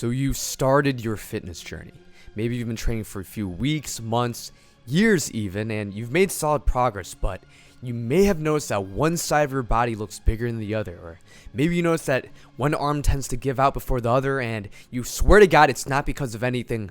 So you started your fitness journey. Maybe you've been training for a few weeks, months, years even, and you've made solid progress, but you may have noticed that one side of your body looks bigger than the other, or maybe you notice that one arm tends to give out before the other, and you swear to God it's not because of anything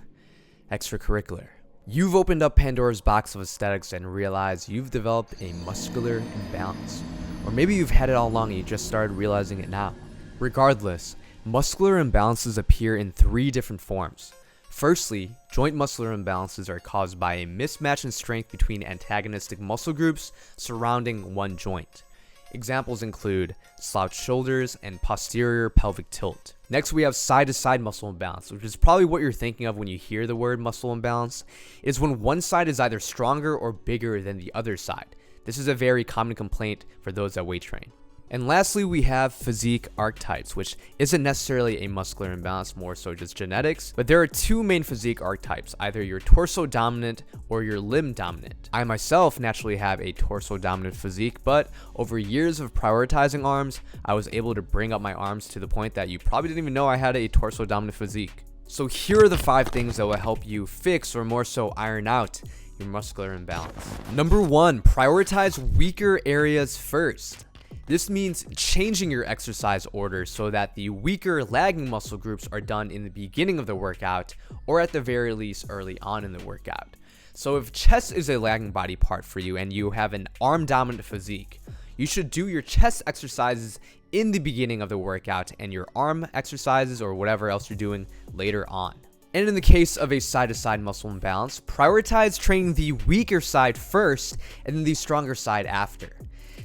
extracurricular. You've opened up Pandora's box of aesthetics and realized you've developed a muscular imbalance. Or maybe you've had it all along and you just started realizing it now. Regardless, muscular imbalances appear in 3 different forms. Firstly, joint muscular imbalances are caused by a mismatch in strength between antagonistic muscle groups surrounding one joint. Examples include slouched shoulders and posterior pelvic tilt. Next, we have side-to-side muscle imbalance, which is probably what you're thinking of when you hear the word muscle imbalance. It's when one side is either stronger or bigger than the other side. This is a very common complaint for those that weight train. And lastly, we have physique archetypes, which isn't necessarily a muscular imbalance, more so just genetics. But there are 2 main physique archetypes, either your torso dominant or your limb dominant. I myself naturally have a torso dominant physique, but over years of prioritizing arms, I was able to bring up my arms to the point that you probably didn't even know I had a torso dominant physique. So here are the 5 things that will help you fix, or more so iron out, your muscular imbalance. Number 1, prioritize weaker areas first. This means changing your exercise order so that the weaker lagging muscle groups are done in the beginning of the workout, or at the very least early on in the workout. So if chest is a lagging body part for you and you have an arm dominant physique, you should do your chest exercises in the beginning of the workout and your arm exercises or whatever else you're doing later on. And in the case of a side-to-side muscle imbalance, prioritize training the weaker side first and then the stronger side after.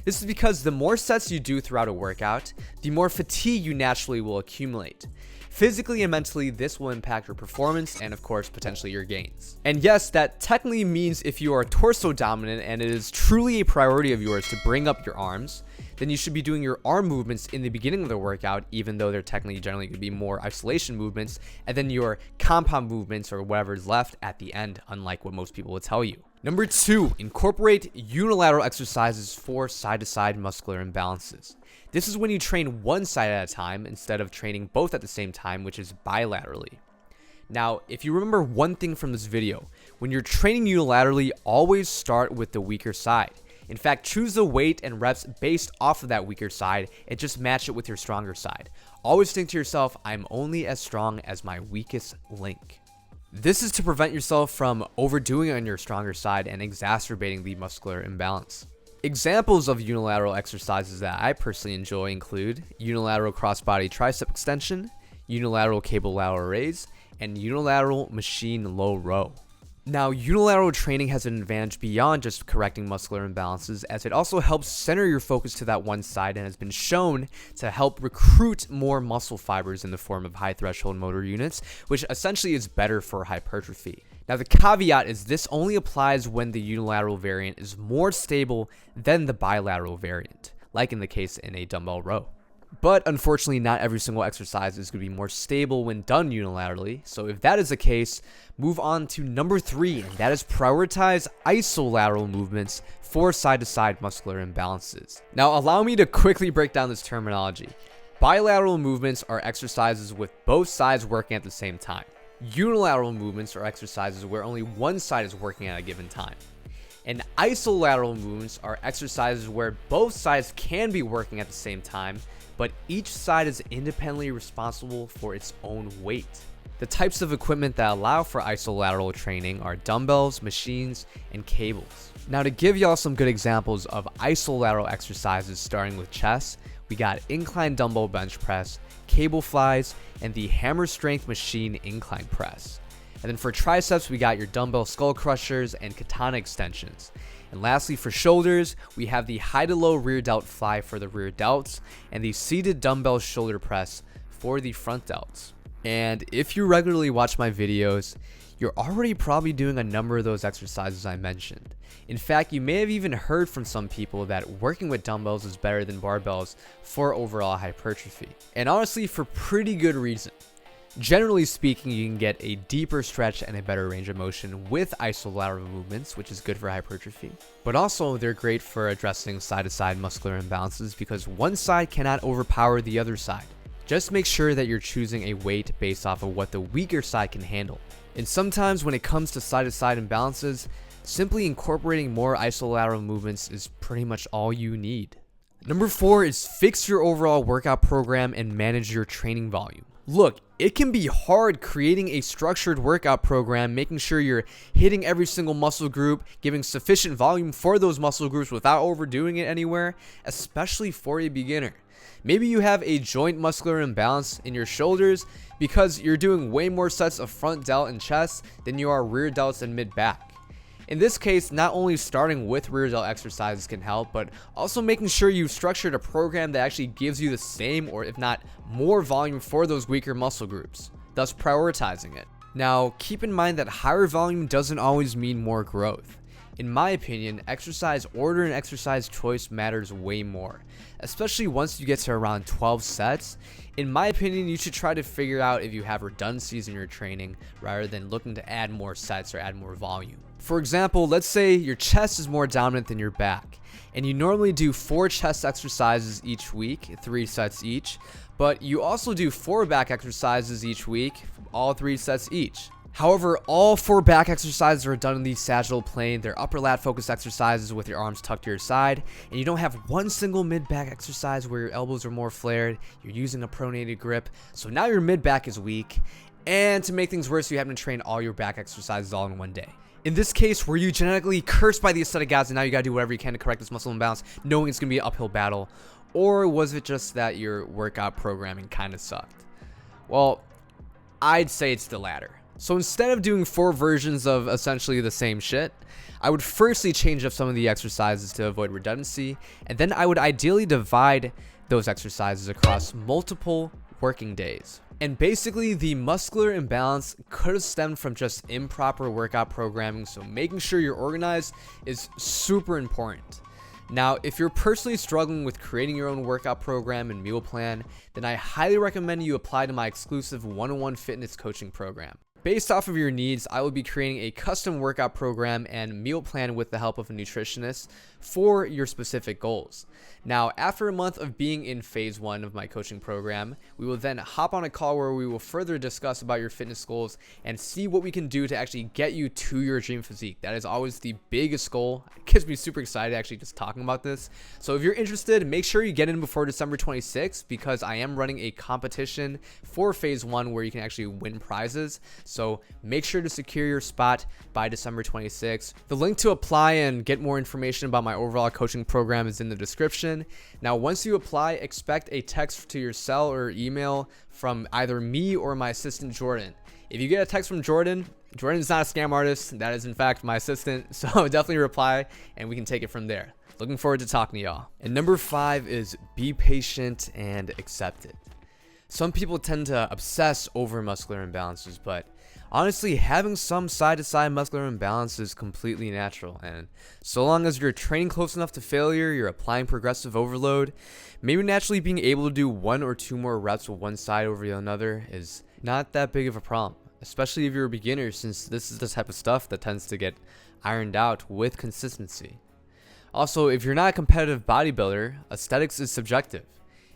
This is because the more sets you do throughout a workout, the more fatigue you naturally will accumulate. Physically and mentally, this will impact your performance and of course potentially your gains. And yes, that technically means if you are torso dominant and it is truly a priority of yours to bring up your arms, then you should be doing your arm movements in the beginning of the workout, even though they're technically generally going to be more isolation movements, and then your compound movements or whatever is left at the end, unlike what most people will tell you. Number 2, incorporate unilateral exercises for side-to-side muscular imbalances. This is when you train one side at a time instead of training both at the same time, which is bilaterally. Now, if you remember one thing from this video, when you're training unilaterally, always start with the weaker side. In fact, choose the weight and reps based off of that weaker side and just match it with your stronger side. Always think to yourself, I'm only as strong as my weakest link. This is to prevent yourself from overdoing on your stronger side and exacerbating the muscular imbalance. Examples of unilateral exercises that I personally enjoy include unilateral crossbody tricep extension, unilateral cable lateral raise, and unilateral machine low row. Now, unilateral training has an advantage beyond just correcting muscular imbalances, as it also helps center your focus to that one side and has been shown to help recruit more muscle fibers in the form of high threshold motor units, which essentially is better for hypertrophy. Now, the caveat is this only applies when the unilateral variant is more stable than the bilateral variant, like in the case in a dumbbell row. But unfortunately, not every single exercise is going to be more stable when done unilaterally. So if that is the case, move on to number 3, and that is prioritize isolateral movements for side-to-side muscular imbalances. Now, allow me to quickly break down this terminology. Bilateral movements are exercises with both sides working at the same time. Unilateral movements are exercises where only one side is working at a given time. And isolateral movements are exercises where both sides can be working at the same time, but each side is independently responsible for its own weight. The types of equipment that allow for isolateral training are dumbbells, machines, and cables. Now, to give y'all some good examples of isolateral exercises starting with chest, we got incline dumbbell bench press, cable flies, and the hammer strength machine incline press. And then for triceps, we got your dumbbell skull crushers and katana extensions. And lastly, for shoulders, we have the high to low rear delt fly for the rear delts and the seated dumbbell shoulder press for the front delts. And if you regularly watch my videos, you're already probably doing a number of those exercises I mentioned. In fact, you may have even heard from some people that working with dumbbells is better than barbells for overall hypertrophy. And honestly, for pretty good reason. Generally speaking, you can get a deeper stretch and a better range of motion with isolateral movements, which is good for hypertrophy. But also, they're great for addressing side-to-side muscular imbalances because one side cannot overpower the other side. Just make sure that you're choosing a weight based off of what the weaker side can handle. And sometimes when it comes to side-to-side imbalances, simply incorporating more isolateral movements is pretty much all you need. Number 4 is fix your overall workout program and manage your training volume. Look, it can be hard creating a structured workout program, making sure you're hitting every single muscle group, giving sufficient volume for those muscle groups without overdoing it anywhere, especially for a beginner. Maybe you have a joint muscular imbalance in your shoulders because you're doing way more sets of front delt and chest than you are rear delts and mid back. In this case, not only starting with rear delt exercises can help, but also making sure you've structured a program that actually gives you the same or if not more volume for those weaker muscle groups, thus prioritizing it. Now, keep in mind that higher volume doesn't always mean more growth. In my opinion, exercise order and exercise choice matters way more, especially once you get to around 12 sets. In my opinion, you should try to figure out if you have redundancies in your training rather than looking to add more sets or add more volume. For example, let's say your chest is more dominant than your back, and you normally do 4 chest exercises each week, 3 sets each, but you also do 4 back exercises each week, all 3 sets each. However, all 4 back exercises are done in the sagittal plane. They're upper lat focused exercises with your arms tucked to your side, and you don't have one single mid back exercise where your elbows are more flared. You're using a pronated grip, so now your mid back is weak, and to make things worse, you happen to train all your back exercises all in one day. In this case, were you genetically cursed by the aesthetic gods and now you gotta do whatever you can to correct this muscle imbalance, knowing it's gonna be an uphill battle? Or was it just that your workout programming kinda sucked? Well, I'd say it's the latter. So instead of doing 4 versions of essentially the same shit, I would firstly change up some of the exercises to avoid redundancy, and then I would ideally divide those exercises across multiple working days. And basically, the muscular imbalance could have stemmed from just improper workout programming, so making sure you're organized is super important. Now, if you're personally struggling with creating your own workout program and meal plan, then I highly recommend you apply to my exclusive one-on-one fitness coaching program. Based off of your needs, I will be creating a custom workout program and meal plan with the help of a nutritionist for your specific goals. Now, after a month of being in phase 1 of my coaching program, we will then hop on a call where we will further discuss about your fitness goals and see what we can do to actually get you to your dream physique. That is always the biggest goal. It gets me super excited actually just talking about this. So if you're interested, make sure you get in before December 26th because I am running a competition for phase 1 where you can actually win prizes. So make sure to secure your spot by December 26th. The link to apply and get more information about my overall coaching program is in the description. Now, once you apply, expect a text to your cell or email from either me or my assistant Jordan. If you get a text from Jordan, Jordan's not a scam artist. That is in fact my assistant. So definitely reply and we can take it from there. Looking forward to talking to y'all. And number 5 is be patient and accept it. Some people tend to obsess over muscular imbalances, but honestly, having some side-to-side muscular imbalance is completely natural, and so long as you're training close enough to failure, you're applying progressive overload, maybe naturally being able to do 1 or 2 more reps with one side over another is not that big of a problem, especially if you're a beginner, since this is the type of stuff that tends to get ironed out with consistency. Also, if you're not a competitive bodybuilder, aesthetics is subjective.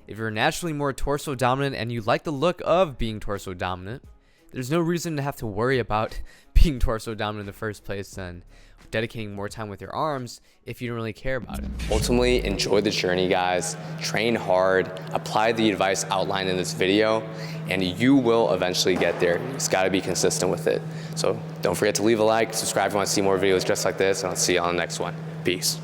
If you're naturally more torso dominant and you like the look of being torso dominant, there's no reason to have to worry about being torso dominant in the first place and dedicating more time with your arms if you don't really care about it. Ultimately, enjoy the journey, guys. Train hard, apply the advice outlined in this video, and you will eventually get there. You just gotta be consistent with it. So don't forget to leave a like, subscribe if you want to see more videos just like this, and I'll see you on the next one. Peace.